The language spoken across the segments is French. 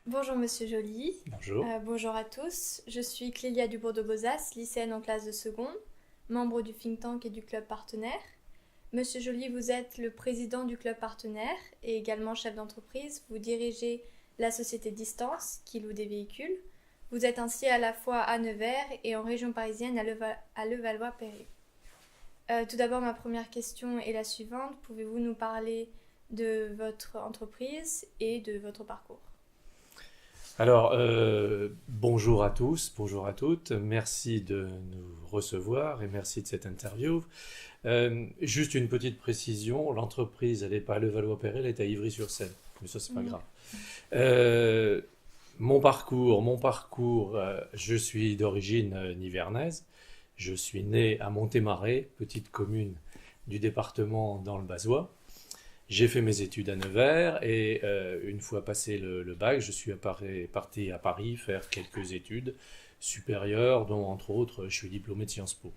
Bonjour Monsieur Joly. Bonjour. Bonjour à tous. Je suis Clélia Dubourg-de-Bozas, lycéenne en classe de seconde, membre du think tank et du club partenaire. Monsieur Joly, vous êtes le président du club partenaire et également chef d'entreprise. Vous dirigez la société Distance qui loue des véhicules. Vous êtes ainsi à la fois à Nevers et en région parisienne à Levallois-Perret. Tout d'abord, ma première question est la suivante. Pouvez-vous nous parler de votre entreprise et de votre parcours? Alors, bonjour à tous, bonjour à toutes. Merci de nous recevoir et merci de cette interview. Juste une petite précision, l'entreprise, elle n'est pas à Levallois-Perret, elle est à Ivry-sur-Seine. Mais ça, c'est pas grave. Euh, mon parcours, je suis d'origine nivernaise. Je suis né à Montémaret, petite commune du département dans le Bazois. J'ai fait mes études à Nevers et une fois passé le bac, je suis parti à Paris faire quelques études supérieures, dont entre autres, je suis diplômé de Sciences Po.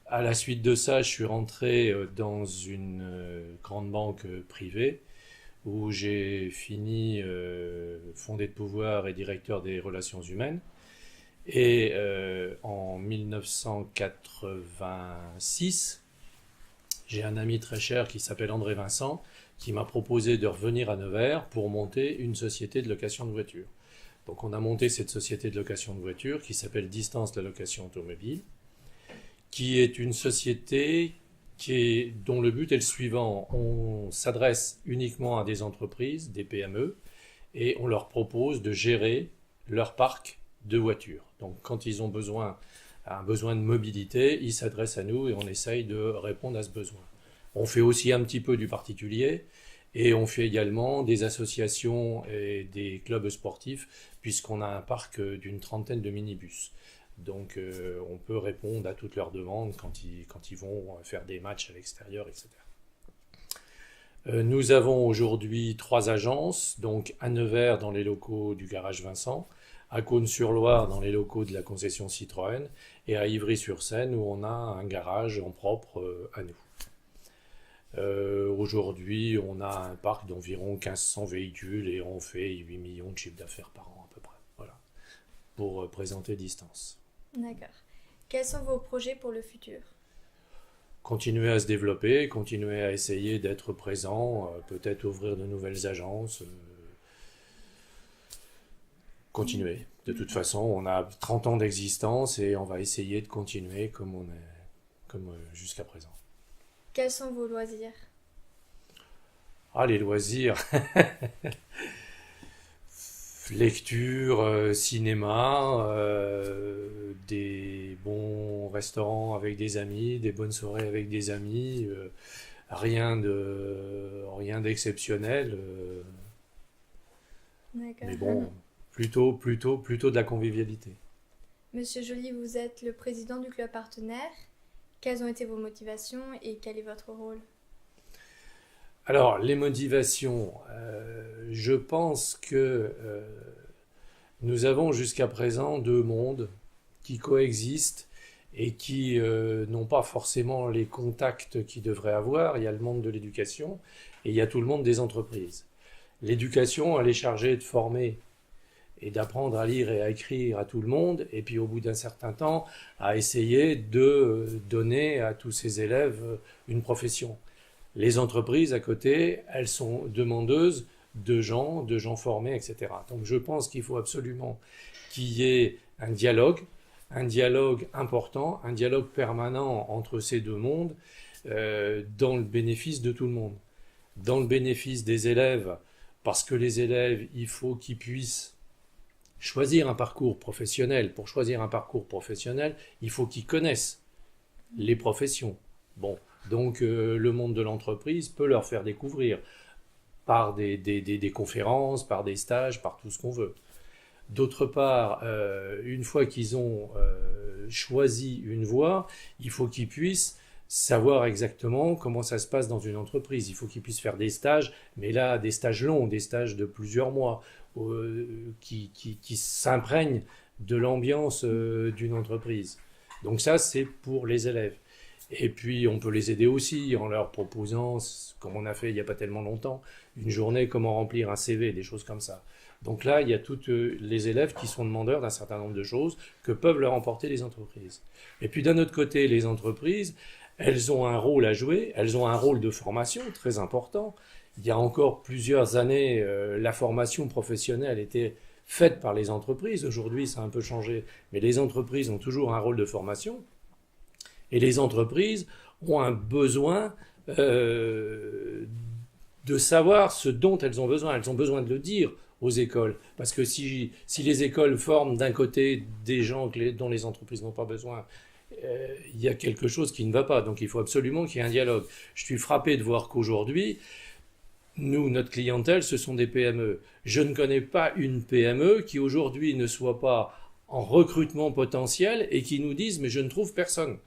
À la suite de ça, je suis rentré dans une grande banque privée où j'ai fini fondé de pouvoir et directeur des relations humaines. Et en 1986, j'ai un ami très cher qui s'appelle André Vincent qui m'a proposé de revenir à Nevers pour monter une société de location de voitures. Donc on a monté cette société de location de voitures qui s'appelle Distance la location automobile, qui est une société dont le but est le suivant. On s'adresse uniquement à des entreprises, des PME, et on leur propose de gérer leur parc de voitures. Donc quand ils ont un besoin de mobilité, ils s'adressent à nous et on essaye de répondre à ce besoin. On fait aussi un petit peu du particulier et on fait également des associations et des clubs sportifs puisqu'on a un parc d'une trentaine de minibus. Donc on peut répondre à toutes leurs demandes quand ils vont faire des matchs à l'extérieur, etc. Nous avons aujourd'hui 3 agences, donc à Nevers dans les locaux du garage Vincent, à Cosne-sur-Loire dans les locaux de la concession Citroën et à Ivry-sur-Seine où on a un garage en propre à nous. Aujourd'hui, on a un parc d'environ 1500 véhicules et on fait 8 millions de chiffres d'affaires par an à peu près. Voilà, pour présenter Distance. D'accord. Quels sont vos projets pour le futur? Continuer à se développer, continuer à essayer d'être présent, peut-être ouvrir de nouvelles agences, continuer. De toute façon, on a 30 ans d'existence et on va essayer de continuer comme jusqu'à présent. Quels sont vos loisirs? Ah, les loisirs, lecture, cinéma, des bons restaurants avec des amis, des bonnes soirées avec des amis, rien d'exceptionnel, D'accord. mais bon, plutôt de la convivialité. Monsieur Joly, vous êtes le président du club partenaire. Quelles ont été vos motivations et quel est votre rôle? Alors, les motivations, je pense que nous avons jusqu'à présent deux mondes qui coexistent et qui n'ont pas forcément les contacts qu'ils devraient avoir. Il y a le monde de l'éducation et il y a tout le monde des entreprises. L'éducation, elle est chargée de former et d'apprendre à lire et à écrire à tout le monde, et puis au bout d'un certain temps, à essayer de donner à tous ces élèves une profession. Les entreprises à côté, elles sont demandeuses de gens formés, etc. Donc je pense qu'il faut absolument qu'il y ait un dialogue important, un dialogue permanent entre ces deux mondes, dans le bénéfice de tout le monde. Dans le bénéfice des élèves, parce que les élèves, il faut qu'ils puissent choisir un parcours professionnel. Pour choisir un parcours professionnel, il faut qu'ils connaissent les professions. Bon, donc le monde de l'entreprise peut leur faire découvrir par des conférences, par des stages, par tout ce qu'on veut. D'autre part, une fois qu'ils ont choisi une voie, il faut qu'ils puissent savoir exactement comment ça se passe dans une entreprise. Il faut qu'ils puissent faire des stages, mais là, des stages longs, des stages de plusieurs mois, qui s'imprègnent de l'ambiance d'une entreprise. Donc ça, c'est pour les élèves. Et puis on peut les aider aussi en leur proposant, comme on a fait il n'y a pas tellement longtemps, une journée comment remplir un CV, des choses comme ça. Donc là, il y a tous les élèves qui sont demandeurs d'un certain nombre de choses que peuvent leur emporter les entreprises. Et puis d'un autre côté, les entreprises, elles ont un rôle à jouer, elles ont un rôle de formation très important. Il y a encore plusieurs années, la formation professionnelle était faite par les entreprises. Aujourd'hui, ça a un peu changé, mais les entreprises ont toujours un rôle de formation. Et les entreprises ont un besoin de savoir ce dont elles ont besoin. Elles ont besoin de le dire aux écoles. Parce que si les écoles forment d'un côté des gens dont les entreprises n'ont pas besoin, il y a quelque chose qui ne va pas. Donc il faut absolument qu'il y ait un dialogue. Je suis frappé de voir qu'aujourd'hui, nous, notre clientèle, ce sont des PME. Je ne connais pas une PME qui aujourd'hui ne soit pas en recrutement potentiel et qui nous dise « mais je ne trouve personne ».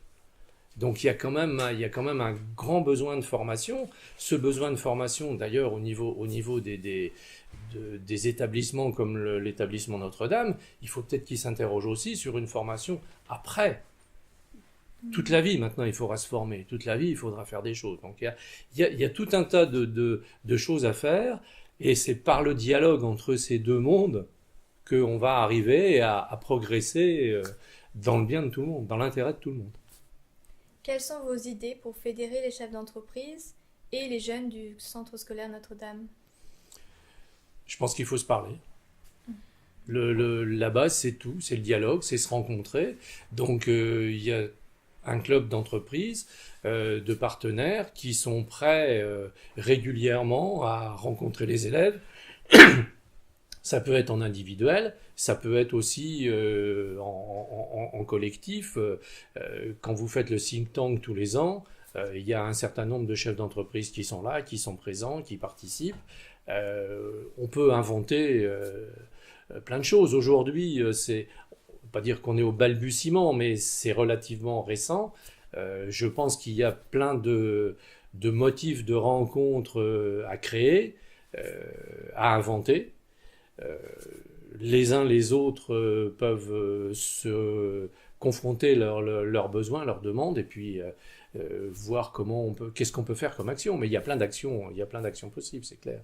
Donc il y a quand même un grand besoin de formation. Ce besoin de formation, d'ailleurs, au niveau des établissements comme l'établissement Notre-Dame, il faut peut-être qu'ils s'interrogent aussi sur une formation après. Toute la vie, maintenant, il faudra se former. Toute la vie, il faudra faire des choses. Donc il y a tout un tas de choses à faire, et c'est par le dialogue entre ces deux mondes qu'on va arriver à progresser dans le bien de tout le monde, dans l'intérêt de tout le monde. Quelles sont vos idées pour fédérer les chefs d'entreprise et les jeunes du centre scolaire Notre-Dame? Je pense qu'il faut se parler. La base, c'est tout, c'est le dialogue, c'est se rencontrer. Donc il y a un club d'entreprise, de partenaires qui sont prêts régulièrement à rencontrer les élèves. Ça peut être en individuel, ça peut être aussi en collectif. Quand vous faites le think tank tous les ans, il y a un certain nombre de chefs d'entreprise qui sont là, qui sont présents, qui participent. On peut inventer plein de choses. Aujourd'hui, on ne peut pas dire qu'on est au balbutiement, mais c'est relativement récent. Je pense qu'il y a plein de motifs de rencontres à créer, à inventer. Les uns les autres peuvent se confronter leurs besoins, leurs demandes, et puis voir qu'est-ce qu'on peut faire comme action. Mais il y a plein d'actions possibles, c'est clair.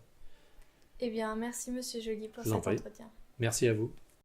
Eh bien, merci Monsieur Joly pour cet entretien. Merci à vous.